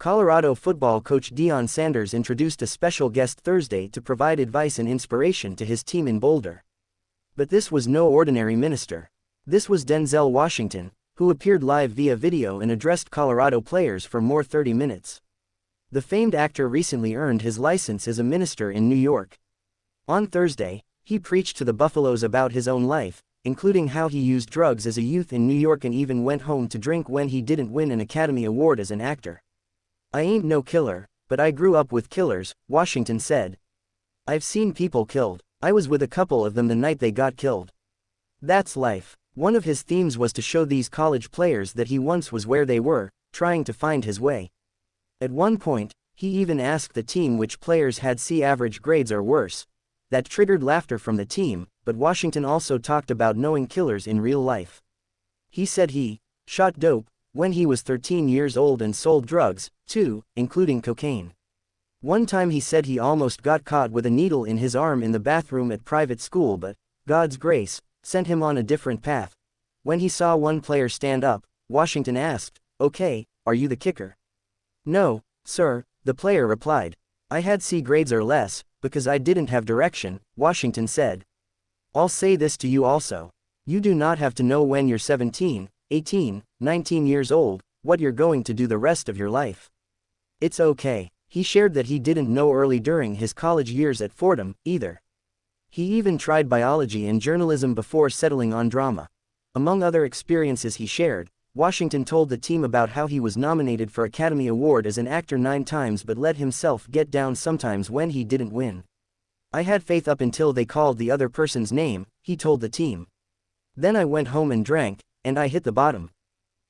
Colorado football coach Deion Sanders introduced a special guest Thursday to provide advice and inspiration to his team in Boulder. But this was no ordinary minister. This was Denzel Washington, who appeared live via video and addressed Colorado players for more 30 minutes. The famed actor recently earned his license as a minister in New York. On Thursday, he preached to the Buffaloes about his own life, including how he used drugs as a youth in New York and even went home to drink when he didn't win an Academy Award as an actor. "I ain't no killer, but I grew up with killers," Washington said. "I've seen people killed. I was with a couple of them the night they got killed. That's life." One of his themes was to show these college players that he once was where they were, trying to find his way. At one point, he even asked the team which players had C-average grades or worse. That triggered laughter from the team, but Washington also talked about knowing killers in real life. He said he shot dope when he was 13 years old and sold drugs, too, including cocaine. One time he said he almost got caught with a needle in his arm in the bathroom at private school, but God's grace sent him on a different path. When he saw one player stand up, Washington asked, "Okay, are you the kicker?" "No, sir," the player replied. "I had C grades or less, because I didn't have direction," Washington said. "I'll say this to you also. You do not have to know when you're 17, 18, 19 years old, what you're going to do the rest of your life. It's okay." He shared that he didn't know early during his college years at Fordham, either. He even tried biology and journalism before settling on drama. Among other experiences he shared, Washington told the team about how he was nominated for Academy Award as an actor 9 times but let himself get down sometimes when he didn't win. "I had faith up until they called the other person's name," he told the team. "Then I went home and drank, and I hit the bottom.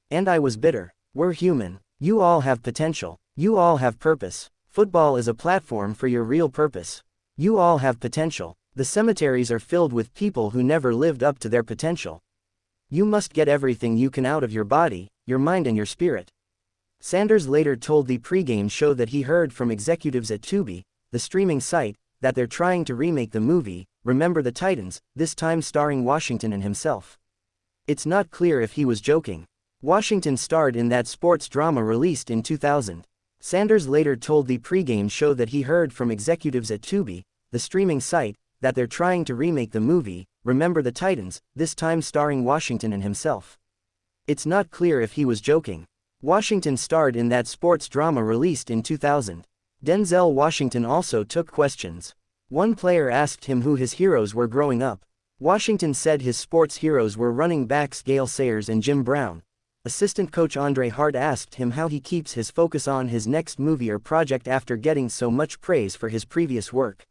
And I was bitter." We're human. You all have potential. You all have purpose. Football is a platform for your real purpose. You all have potential. The cemeteries are filled with people who never lived up to their potential. You must get everything you can out of your body, your mind and your spirit. Sanders later told the pregame show that he heard from executives at Tubi, the streaming site, that they're trying to remake the movie, Remember the Titans, this time starring Washington and himself. It's not clear if he was joking. Washington starred in that sports drama released in 2000. Sanders later told the pregame show that he heard from executives at Tubi, the streaming site, that they're trying to remake the movie, Remember the Titans, this time starring Washington and himself. It's not clear if he was joking. Washington starred in that sports drama released in 2000. Denzel Washington also took questions. One player asked him who his heroes were growing up. Washington said his sports heroes were running backs Gale Sayers and Jim Brown. Assistant coach Andre Hart asked him how he keeps his focus on his next movie or project after getting so much praise for his previous work.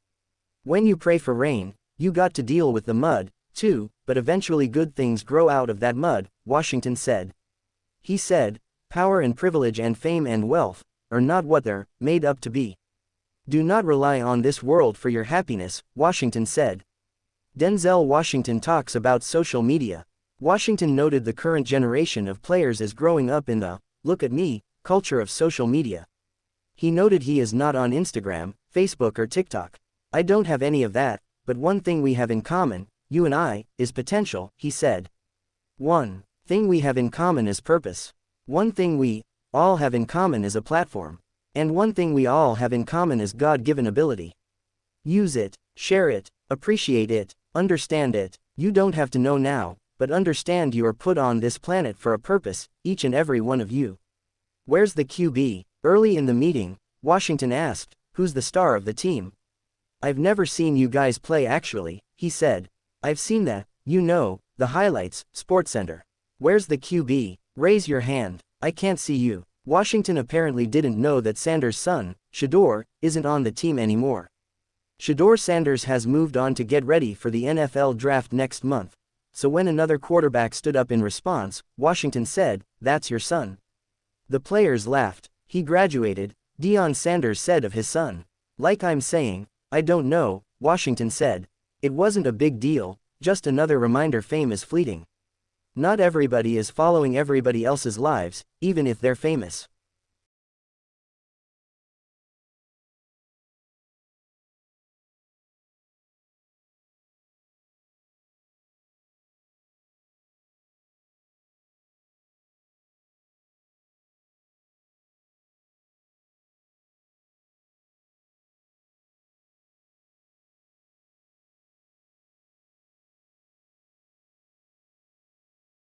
"When you pray for rain, you got to deal with the mud, too, but eventually good things grow out of that mud," Washington said. He said, "Power and privilege and fame and wealth are not what they're made up to be. Do not rely on this world for your happiness," Washington said. Denzel Washington talks about social media. Washington noted the current generation of players as growing up in the "look at me" culture of social media. He noted he is not on Instagram, Facebook or TikTok. "I don't have any of that, but one thing we have in common, you and I, is potential," he said. "One thing we have in common is purpose. One thing we all have in common is a platform. And one thing we all have in common is God-given ability. Use it, share it, appreciate it, understand it. You don't have to know now, but understand you are put on this planet for a purpose, each and every one of you." "Where's the QB?" Early in the meeting, Washington asked, "Who's the star of the team?" "I've never seen you guys play actually," he said. "I've seen the highlights, SportsCenter. Where's the QB? Raise your hand. I can't see you." Washington apparently didn't know that Sanders' son, Shedeur, isn't on the team anymore. Shedeur Sanders has moved on to get ready for the NFL draft next month. So when another quarterback stood up in response, Washington said, "That's your son." The players laughed. "He graduated," Deion Sanders said of his son. "Like I'm saying, I don't know," Washington said. "It wasn't a big deal, just another reminder fame is fleeting. Not everybody is following everybody else's lives, even if they're famous.